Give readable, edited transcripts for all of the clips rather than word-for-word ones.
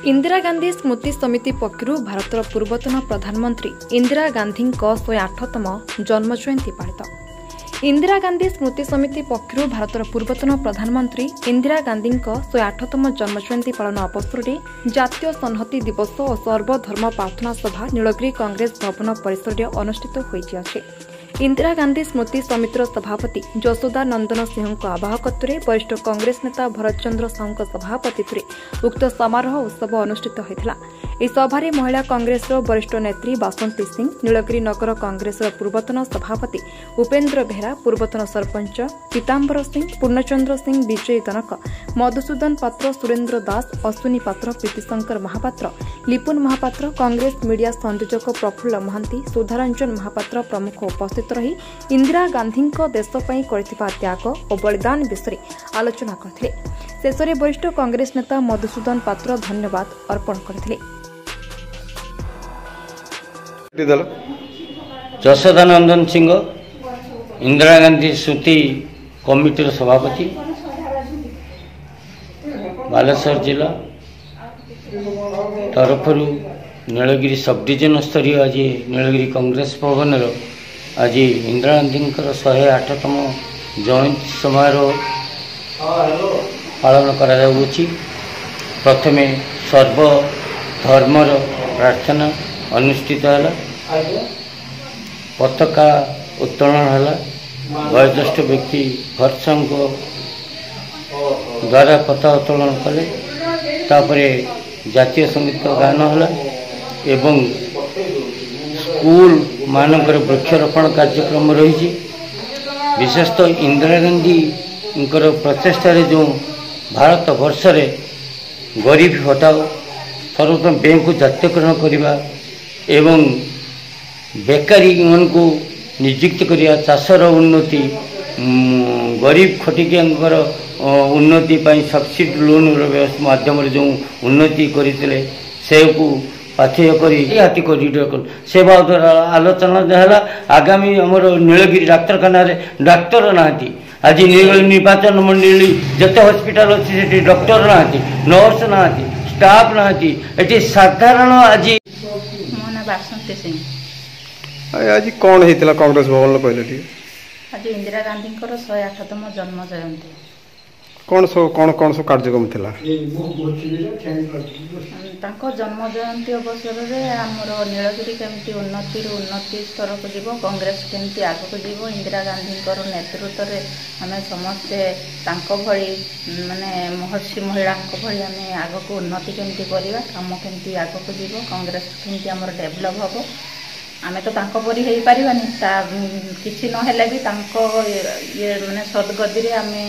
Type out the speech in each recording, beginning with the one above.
इंदिरा गांधी स्मृति समिति पक्षर भारतर पूर्वतन प्रधानमंत्री इंदिरा गांधी 108तम जन्म जयंती पालित। इंदिरा गांधी स्मृति समिति पक्षर भारतर पूर्वतन प्रधानमंत्री इंदिरा गांधी 108तम जन्म जयंती पालन अवसर में जातीय संहति दिवस और सर्वधर्म प्रार्थना सभा नीलगिरी कांग्रेस भवन परिसर में अनुष्ठित होइछि। इंदिरा गांधी स्मृति समितिर सभापति जसोदा नंदन सिंह आवाहकत्व में वरिष्ठ कांग्रेस नेता भरत चंद्र साहू सभापतित्व में उक्त समारोह उत्सव अनुष्ठित होता। इस सभारे महिला कांग्रेस वरिष्ठ नेत्री बासंती सिंह, नीलगिरी नगर कांग्रेस पूर्वतन सभापति उपेन्द्र बेहरा, पूर्वतन सरपंच पीतांबर सिंह, पूर्णचंद्र सिंह, विजय दनक, मधुसूदन पात्र, सुरेन्द्र दास, अश्विनी पात्र, प्रीतिशंकर महापात्र, लिपुन महापात्र, कांग्रेस मीडिया संयोजक प्रफुल्ल महांती, सुधारंजन महापात्र प्रमुख उपस्थित रही इंदिरा गांधी देशपाई करथिबा त्याग और बलिदान विषय आलोचना करथिले। शेषरे वरिष्ठ कांग्रेस नेता मधुसूदन पात्र धन्यवाद अर्पण करथिले। जसोदा नंदन सिंह इंदिरा गांधी स्मृति कमिटीर सभापति बालेश्वर जिला तरफ नीलगिरी सब डिविजन स्तरीय आज नीलगिरी कांग्रेस भवन आज इंदिरा गांधी 108तम जयंती समारोह पालन करा प्रथमे सर्वधर्मर प्रार्थना अनुष्ठित है, पताका उत्तोलन है, वयोज्येष्ठ व्यक्ति भरत द्वारा पताका उत्तोलन कले, तापरे जातीय संगीत गान है एवं स्कूल मानकर वृक्षरोपण कार्यक्रम रही। विशेषतः इंदिरा गांधी प्रचेषार जो भारत वर्ष गरीबी हटाओ, सर्वप्रथम बैंक को जातीयकरण करने एवं बेकारी मन को नियुक्त करने, चाषर उन्नति, गरीब खटिकिया उन्नति सब्सिडी लोन माध्यम जो उन्नति करते से पाथेय हाथी करिडर से बाबद आलोचना है। आगामी आमर नीलगिरी डाक्तरखाना डाक्तर ना आज निर्वाचन मंडली जते हॉस्पिटल अच्छी डॉक्टर ना, नर्स ना, स्टाफ ना, ये साधारण आज मो ना बासंती सिंह। आज कौन होता कांग्रेस भवन कहले? आज इंदिरा गांधी 108तम जन्म जयंती कौन सब कार्यक्रम थिला? जन्म जयंती अवसर में आमर नीलगिरी केमती उन्नति स्तर को जीव, कांग्रेस केमती आग को जीव, इंदिरा गांधी नेतृत्व में आम समस्ते भली माने महर्षि महिला भली आम आग को उन्नति केमती करवा, कम केमती आग को जीव, कांग्रेस केमती आमर डेभलप हम। आमे तो तांको परी हो पारिबानी, किछि नहेले भी तांको ये माने सदगदी रे आमे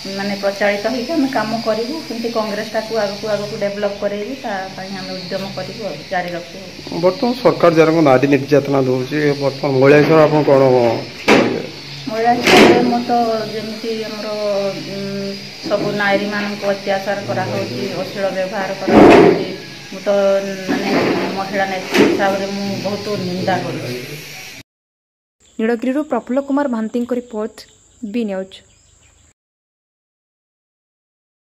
माने प्रचारित होइके आमे काम करिवु, किंतु कांग्रेस टाकू आगको डेभलप करेबी, आमे उद्यम करिवु, जारी रखिवु। बर्तमान सरकार जरा नारी निर्यातना दोछि, बर्तमान महिला हिसाब आपण कोन महिला हिसाब में तो जमी आमर सब नारी मान को अत्याचार करा होछि, अश्लील व्यवहार करा होछि, मु तो माने महिला नेत्री हिसाब रे मु बहुत निंदा करूछि। Nilgiri Prafulla Kumar Mahanty report, B news.